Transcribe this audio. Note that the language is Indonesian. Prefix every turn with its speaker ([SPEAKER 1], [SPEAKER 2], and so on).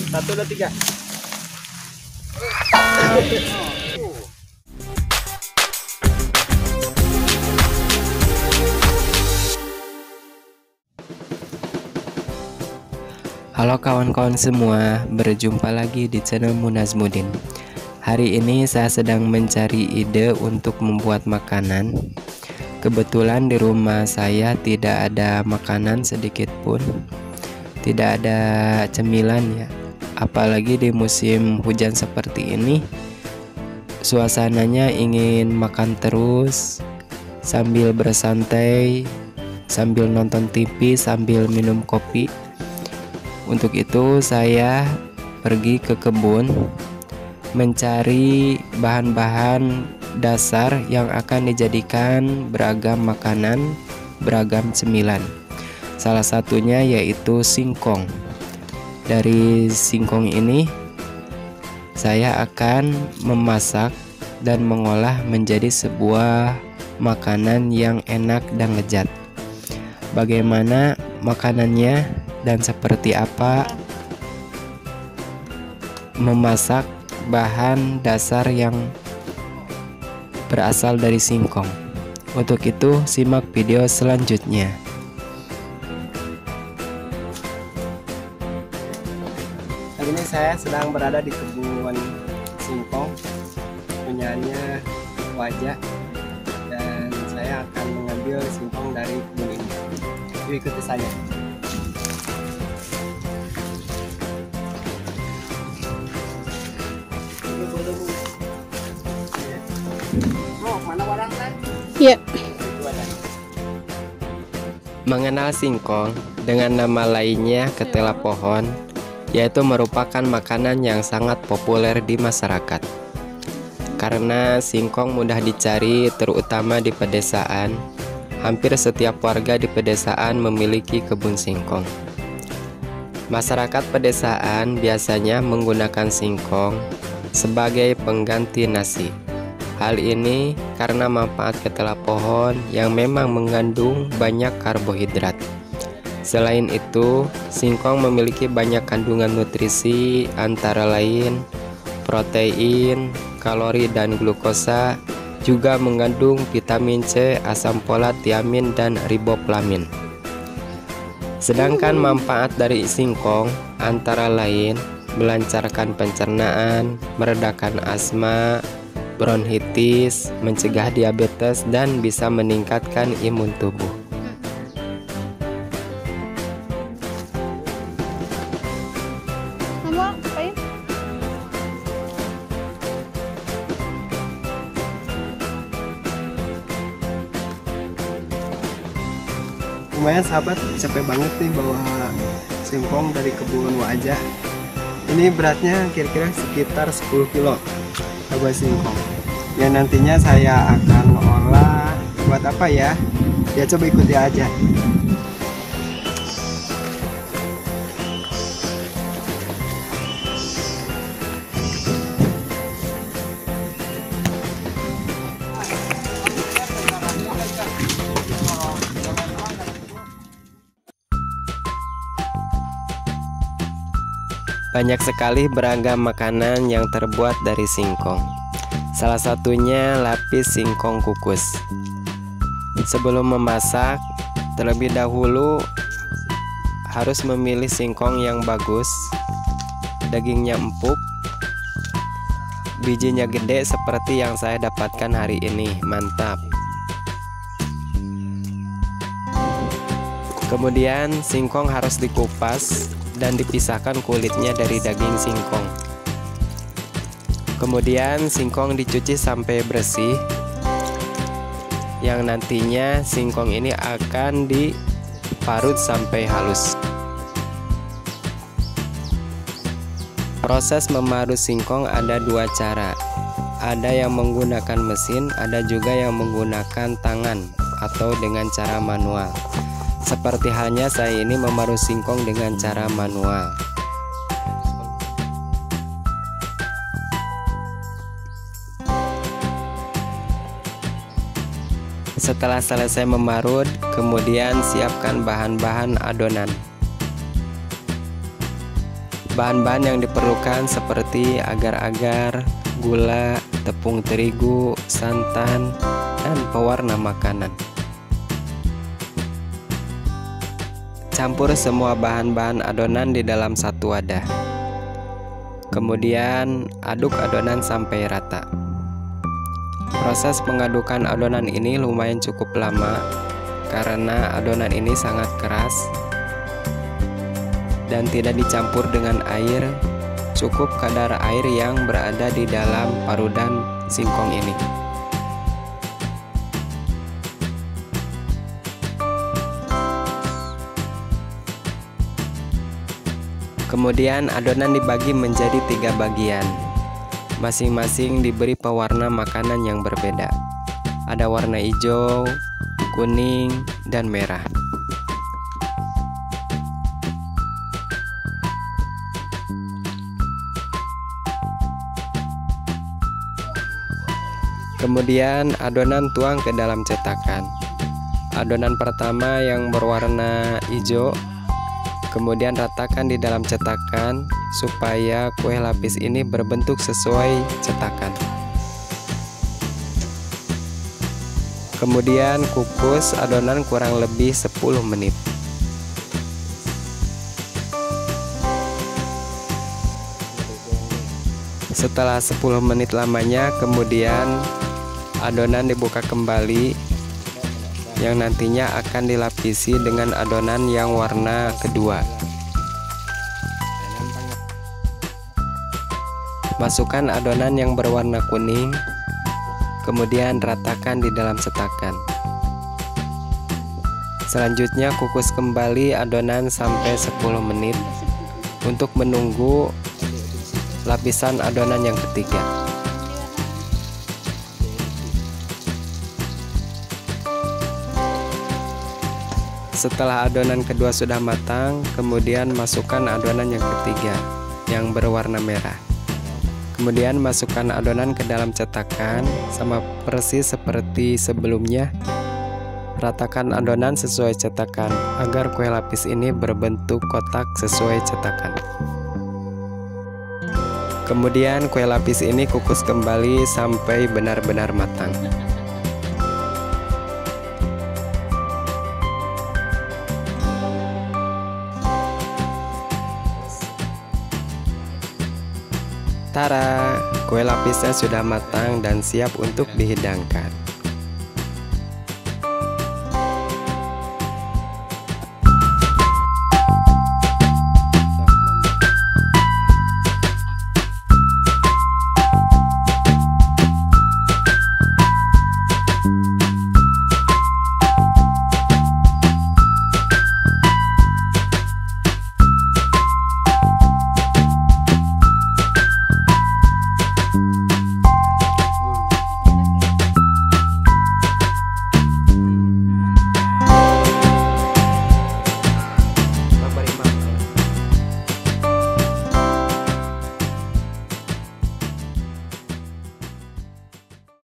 [SPEAKER 1] 1, 2, 3.
[SPEAKER 2] Halo kawan-kawan semua, berjumpa lagi di channel Munazmudin. Hari ini saya sedang mencari ide untuk membuat makanan. Kebetulan di rumah saya tidak ada makanan sedikit pun, tidak ada cemilan ya. Apalagi di musim hujan seperti ini, suasananya ingin makan terus sambil bersantai, sambil nonton TV, sambil minum kopi. Untuk itu saya pergi ke kebun mencari bahan-bahan dasar yang akan dijadikan beragam makanan, beragam cemilan. Salah satunya yaitu singkong. Dari singkong ini saya akan memasak dan mengolah menjadi sebuah makanan yang enak dan lezat. Bagaimana makanannya dan seperti apa memasak bahan dasar yang berasal dari singkong. Untuk itu simak video selanjutnya.
[SPEAKER 1] Hari ini saya sedang berada di kebun singkong punyanya Wajah, dan saya akan mengambil singkong dari kebun ini. Yuk ikuti saya.
[SPEAKER 3] Ya.
[SPEAKER 2] Mengenal singkong dengan nama lainnya ketela pohon, yaitu merupakan makanan yang sangat populer di masyarakat. Karena singkong mudah dicari terutama di pedesaan, hampir setiap warga di pedesaan memiliki kebun singkong. Masyarakat pedesaan biasanya menggunakan singkong sebagai pengganti nasi. Hal ini karena manfaat ketela pohon yang memang mengandung banyak karbohidrat. Selain itu, singkong memiliki banyak kandungan nutrisi antara lain protein, kalori, dan glukosa, juga mengandung vitamin C, asam folat, tiamin, dan riboflavin. Sedangkan manfaat dari singkong antara lain melancarkan pencernaan, meredakan asma, bronkitis, mencegah diabetes, dan bisa meningkatkan imun tubuh.
[SPEAKER 1] Lumayan sahabat, capek banget nih bawa singkong dari kebun Wajah. Ini beratnya kira-kira sekitar 10 kilo buah singkong yang nantinya saya akan olah buat apa ya? Ya coba ikuti aja.
[SPEAKER 2] Banyak sekali beragam makanan yang terbuat dari singkong. Salah satunya lapis singkong kukus. Sebelum memasak, terlebih dahulu harus memilih singkong yang bagus, dagingnya empuk, bijinya gede seperti yang saya dapatkan hari ini. Mantap. Kemudian singkong harus dikupas dan dipisahkan kulitnya dari daging singkong. Kemudian singkong dicuci sampai bersih, yang nantinya singkong ini akan diparut sampai halus. Proses memarut singkong ada dua cara. Ada yang menggunakan mesin, ada juga yang menggunakan tangan atau dengan cara manual. Seperti halnya saya ini memarut singkong dengan cara manual. Setelah selesai memarut, kemudian siapkan bahan-bahan adonan. Bahan-bahan yang diperlukan seperti agar-agar, gula, tepung terigu, santan, dan pewarna makanan. Campur semua bahan-bahan adonan di dalam satu wadah. Kemudian aduk adonan sampai rata. Proses mengadukan adonan ini lumayan cukup lama karena adonan ini sangat keras dan tidak dicampur dengan air, cukup kadar air yang berada di dalam parutan singkong ini. Kemudian adonan dibagi menjadi 3 bagian. Masing-masing diberi pewarna makanan yang berbeda. Ada warna hijau, kuning, dan merah. Kemudian adonan tuang ke dalam cetakan. Adonan pertama yang berwarna hijau, kemudian ratakan di dalam cetakan supaya kue lapis ini berbentuk sesuai cetakan. Kemudian kukus adonan kurang lebih 10 menit. Setelah 10 menit lamanya, kemudian adonan dibuka kembali yang nantinya akan dilapisi dengan adonan yang warna kedua. Masukkan adonan yang berwarna kuning, kemudian ratakan di dalam cetakan. Selanjutnya kukus kembali adonan sampai 10 menit untuk menunggu lapisan adonan yang ketiga. Setelah adonan kedua sudah matang, kemudian masukkan adonan yang ketiga yang berwarna merah. Kemudian masukkan adonan ke dalam cetakan sama persis seperti sebelumnya. Ratakan adonan sesuai cetakan agar kue lapis ini berbentuk kotak sesuai cetakan. Kemudian kue lapis ini kukus kembali sampai benar-benar matang. Tara, kue lapisnya sudah matang dan siap untuk dihidangkan.